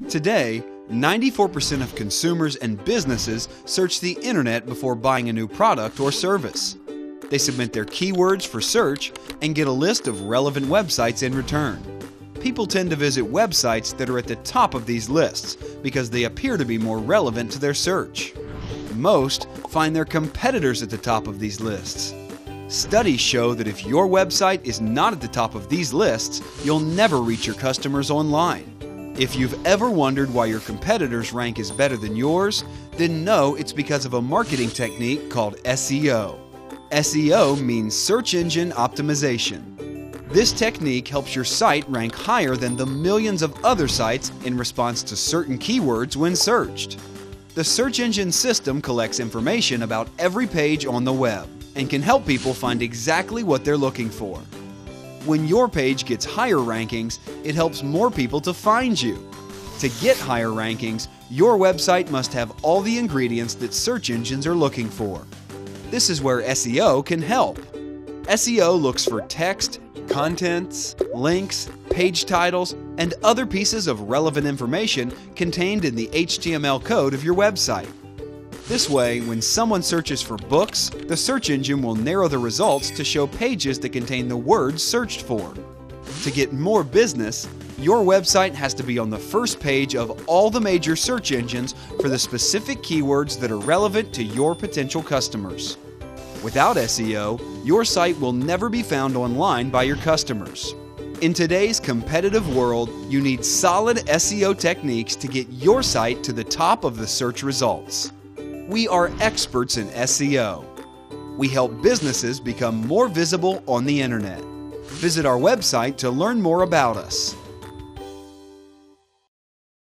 Today, 94% of consumers and businesses search the internet before buying a new product or service. They submit their keywords for search and get a list of relevant websites in return. People tend to visit websites that are at the top of these lists because they appear to be more relevant to their search. Most find their competitors at the top of these lists. Studies show that if your website is not at the top of these lists, you'll never reach your customers online. If you've ever wondered why your competitors' rank is better than yours, then know it's because of a marketing technique called SEO. SEO means search engine optimization. This technique helps your site rank higher than the millions of other sites in response to certain keywords when searched. The search engine system collects information about every page on the web and can help people find exactly what they're looking for. When your page gets higher rankings, it helps more people to find you. To get higher rankings, your website must have all the ingredients that search engines are looking for. This is where SEO can help. SEO looks for text, contents, links, page titles, and other pieces of relevant information contained in the HTML code of your website. This way, when someone searches for books, the search engine will narrow the results to show pages that contain the words searched for. To get more business, your website has to be on the first page of all the major search engines for the specific keywords that are relevant to your potential customers. Without SEO, your site will never be found online by your customers. In today's competitive world, you need solid SEO techniques to get your site to the top of the search results. We are experts in SEO. We help businesses become more visible on the internet. Visit our website to learn more about us.